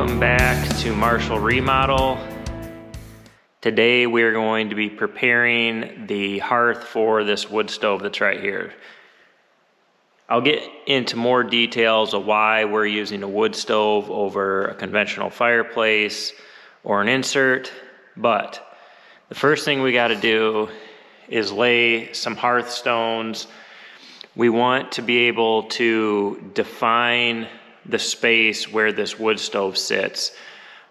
Welcome back to Marshall Remodel. Today we're going to be preparing the hearth for this wood stove that's right here. I'll get into more details of why we're using a wood stove over a conventional fireplace or an insert, but the first thing we got to do is lay some hearthstones. We want to be able to define the space where this wood stove sits.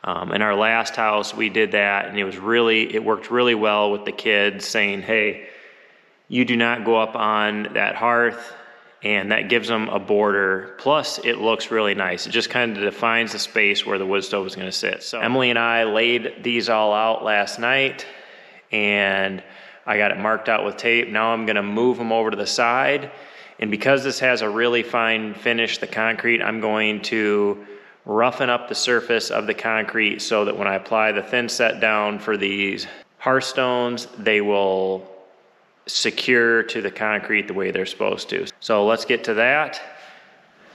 In our last house, we did that, and it worked really well with the kids saying, hey, you do not go up on that hearth, and that gives them a border. Plus, it looks really nice. It just kind of defines the space where the wood stove is going to sit. So Emily and I laid these all out last night, and I got it marked out with tape. Now I'm going to move them over to the side. And because this has a really fine finish, the concrete, I'm going to roughen up the surface of the concrete so that when I apply the thin set down for these hearthstones, they will secure to the concrete the way they're supposed to. So let's get to that.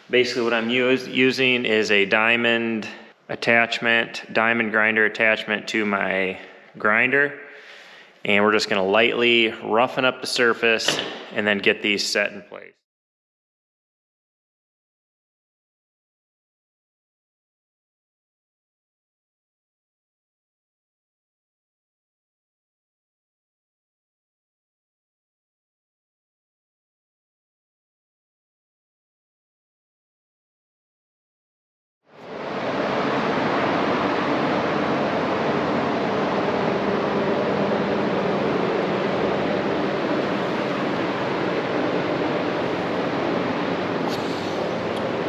Basically what I'm using is a diamond grinder attachment to my grinder. And we're just gonna lightly roughen up the surface and then get these set in place.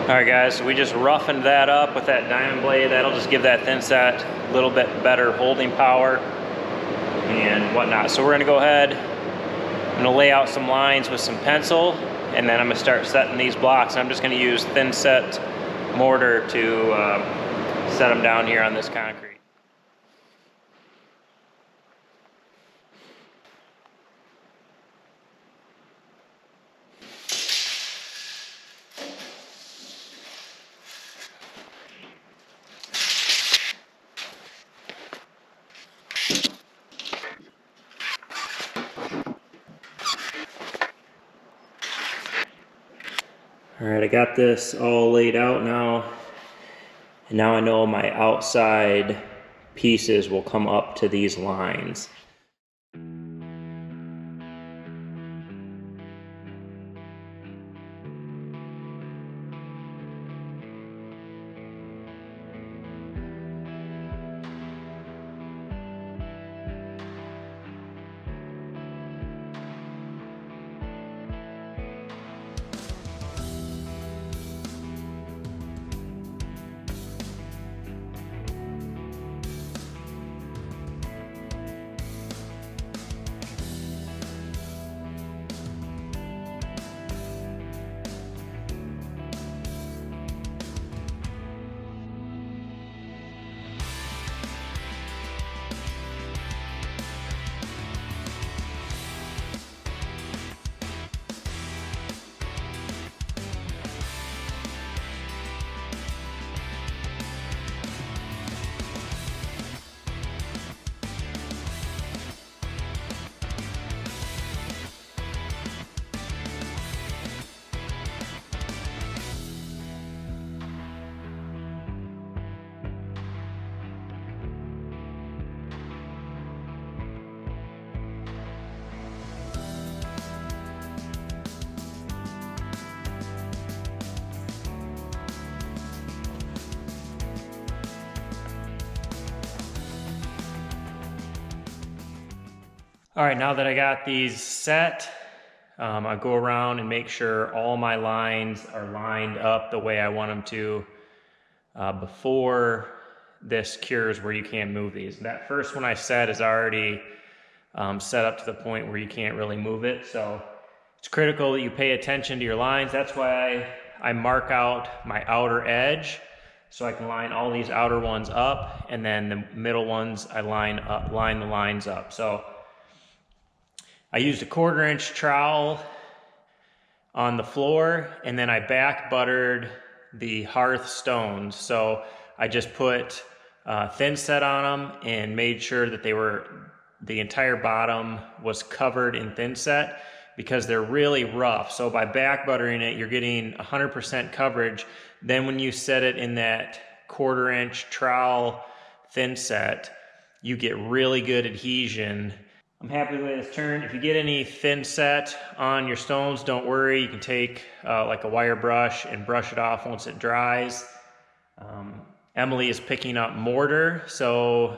All right guys, so we just roughened that up with that diamond blade. That'll just give that thin set a little bit better holding power and whatnot. So we're gonna go ahead, I'm gonna lay out some lines with some pencil, and then I'm gonna start setting these blocks. I'm just gonna use thin set mortar to set them down here on this concrete. All right, I got this all laid out now, and now I know my outside pieces will come up to these lines. All right, now that I got these set, I'll go around and make sure all my lines are lined up the way I want them to before this cures where you can't move these. That first one I set is already set up to the point where you can't really move it. So it's critical that you pay attention to your lines. That's why I mark out my outer edge so I can line all these outer ones up, and then the middle ones I line the lines up. So I used a 1/4 inch trowel on the floor, and then I back buttered the hearth stones. So I just put thin set on them and made sure that the entire bottom was covered in thin set because they're really rough. So by back buttering it, you're getting 100% coverage. Then when you set it in that 1/4 inch trowel thin set, you get really good adhesion. I'm happy with the way this turned. If you get any thin set on your stones, don't worry. You can take like a wire brush and brush it off once it dries. Emily is picking up mortar, so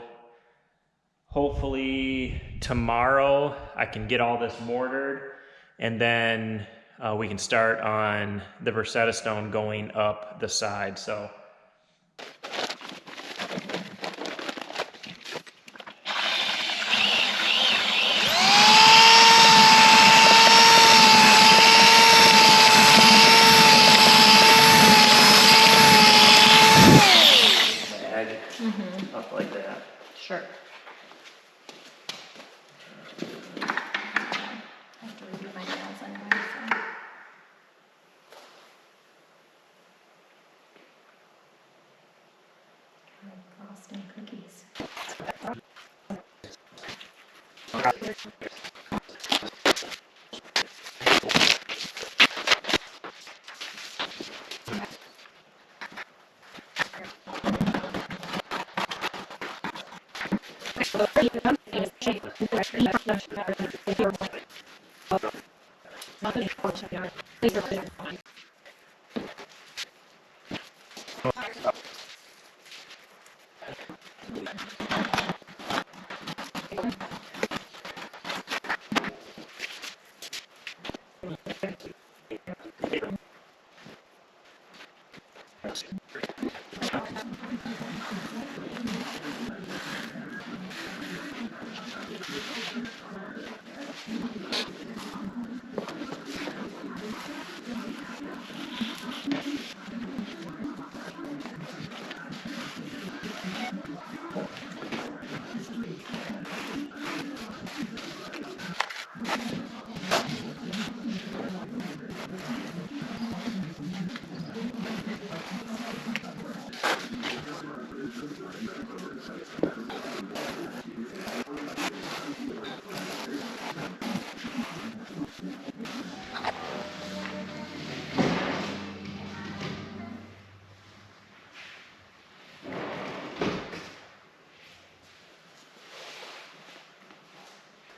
hopefully tomorrow I can get all this mortared, and then we can start on the Rosetta Stone going up the side. So up like that. Sure. I have to redo my nails anyway, so. Frosting cookies.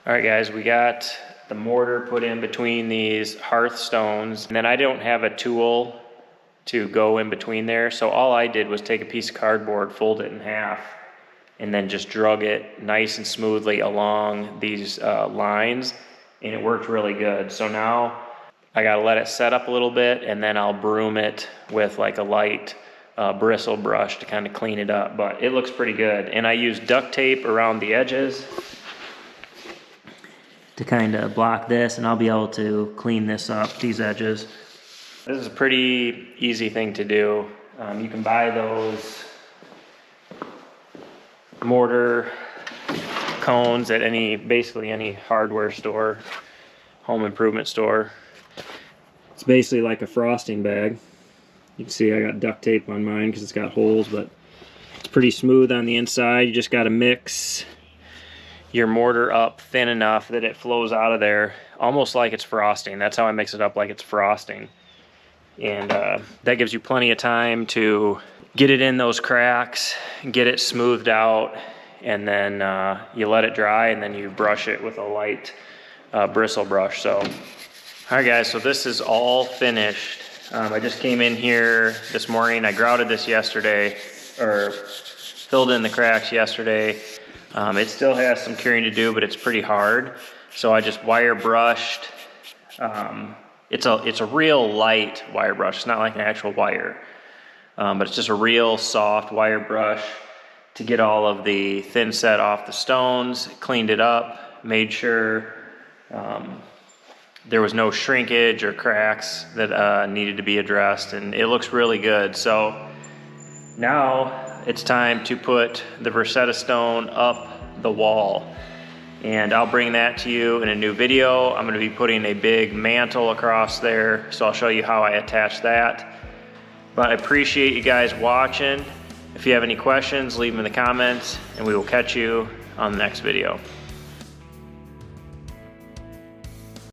All right, guys, we got the mortar put in between these hearth stones, and then I don't have a tool to go in between there, so all I did was take a piece of cardboard, fold it in half, and then just drug it nice and smoothly along these lines, and it worked really good. So now I gotta let it set up a little bit, and then I'll broom it with like a light bristle brush to kind of clean it up, but it looks pretty good. And I use duct tape around the edges to kind of block this, and I'll be able to clean this up, these edges. This is a pretty easy thing to do. You can buy those mortar cones at basically any hardware store, home improvement store. It's basically like a frosting bag. You can see I got duct tape on mine because it's got holes, but it's pretty smooth on the inside. You just got to mix your mortar up thin enough that it flows out of there almost like it's frosting. That's how I mix it up, like it's frosting. And that gives you plenty of time to get it in those cracks, get it smoothed out, and then you let it dry, and then you brush it with a light bristle brush. So, all right guys, so this is all finished. I just came in here this morning. I grouted this yesterday, or filled in the cracks yesterday. It still has some curing to do, but it's pretty hard. So I just wire brushed. It's a real light wire brush. It's not like an actual wire, but it's just a real soft wire brush to get all of the thin set off the stones. Cleaned it up, made sure there was no shrinkage or cracks that needed to be addressed, and it looks really good. So now it's time to put the Rosetta Stone up the wall, and I'll bring that to you in a new video. I'm going to be putting a big mantle across there, so I'll show you how I attach that. But I appreciate you guys watching. If you have any questions, leave them in the comments, and we will catch you on the next video.